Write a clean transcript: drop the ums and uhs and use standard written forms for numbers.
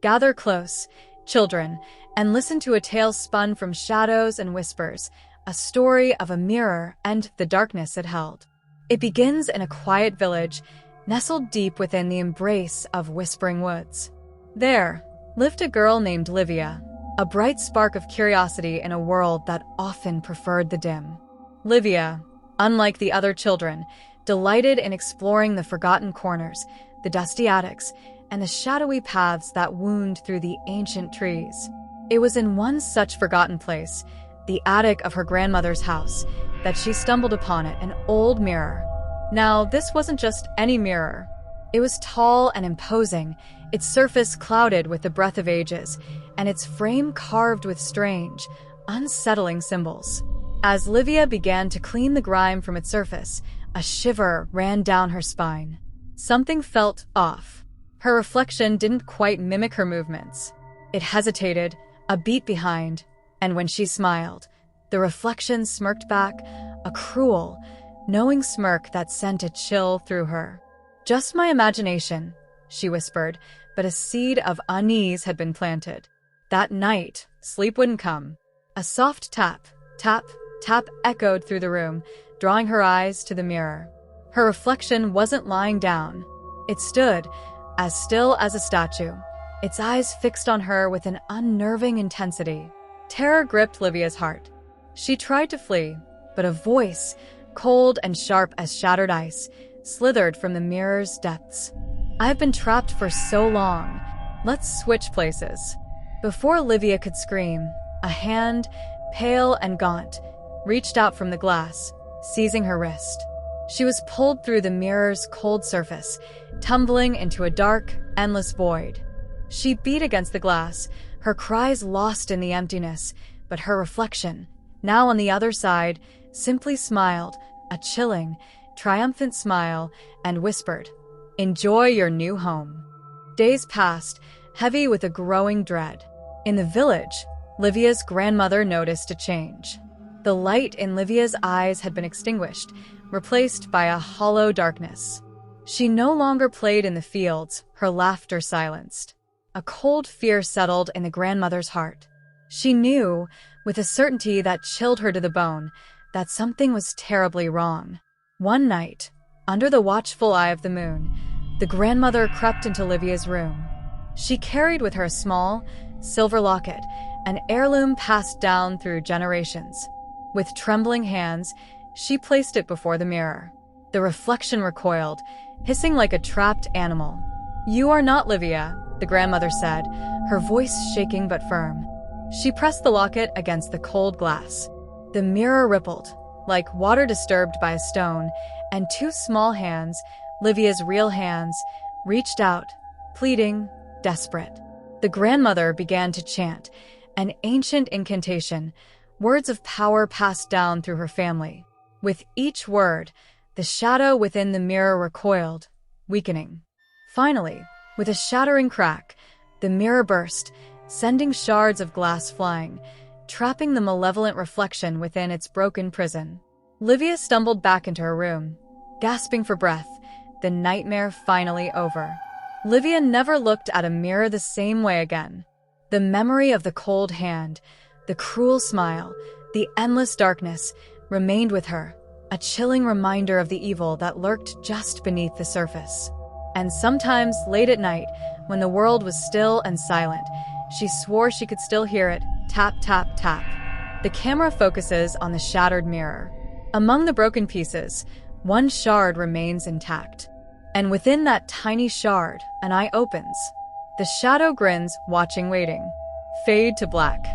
Gather close, children, and listen to a tale spun from shadows and whispers, a story of a mirror and the darkness it held. It begins in a quiet village, nestled deep within the embrace of whispering woods. There lived a girl named Livia, a bright spark of curiosity in a world that often preferred the dim. Livia, unlike the other children, delighted in exploring the forgotten corners, the dusty attics, and the shadowy paths that wound through the ancient trees. It was in one such forgotten place, the attic of her grandmother's house, that she stumbled upon an old mirror. Now, this wasn't just any mirror. It was tall and imposing, its surface clouded with the breath of ages, and its frame carved with strange, unsettling symbols. As Livia began to clean the grime from its surface, a shiver ran down her spine. Something felt off. Her reflection didn't quite mimic her movements. It hesitated, a beat behind, and when she smiled, the reflection smirked back, a cruel, knowing smirk that sent a chill through her. "Just my imagination," she whispered, but a seed of unease had been planted. That night, sleep wouldn't come. A soft tap, tap, tap echoed through the room, drawing her eyes to the mirror. Her reflection wasn't lying down. It stood, as still as a statue, its eyes fixed on her with an unnerving intensity. Terror gripped Livia's heart. She tried to flee, but a voice, cold and sharp as shattered ice, slithered from the mirror's depths. "I've been trapped for so long. Let's switch places." Before Livia could scream, a hand, pale and gaunt, reached out from the glass, seizing her wrist. She was pulled through the mirror's cold surface, tumbling into a dark, endless void. She beat against the glass, her cries lost in the emptiness, but her reflection, now on the other side, simply smiled, a chilling, triumphant smile, and whispered, "Enjoy your new home." Days passed, heavy with a growing dread. In the village, Livia's grandmother noticed a change. The light in Livia's eyes had been extinguished, replaced by a hollow darkness. She no longer played in the fields, her laughter silenced. A cold fear settled in the grandmother's heart. She knew, with a certainty that chilled her to the bone, that something was terribly wrong. One night, under the watchful eye of the moon, the grandmother crept into Livia's room. She carried with her a small, silver locket, an heirloom passed down through generations. With trembling hands, she placed it before the mirror. The reflection recoiled, hissing like a trapped animal. "You are not Livia," the grandmother said, her voice shaking but firm. She pressed the locket against the cold glass. The mirror rippled, like water disturbed by a stone, and two small hands, Livia's real hands, reached out, pleading, desperate. The grandmother began to chant, an ancient incantation, words of power passed down through her family. With each word, the shadow within the mirror recoiled, weakening. Finally, with a shattering crack, the mirror burst, sending shards of glass flying, trapping the malevolent reflection within its broken prison. Livia stumbled back into her room, gasping for breath, the nightmare finally over. Livia never looked at a mirror the same way again. The memory of the cold hand, the cruel smile, the endless darkness remained with her, a chilling reminder of the evil that lurked just beneath the surface. And sometimes, late at night, when the world was still and silent, she swore she could still hear it, tap, tap, tap. The camera focuses on the shattered mirror. Among the broken pieces, one shard remains intact. And within that tiny shard, an eye opens. The shadow grins, watching, waiting. Fade to black.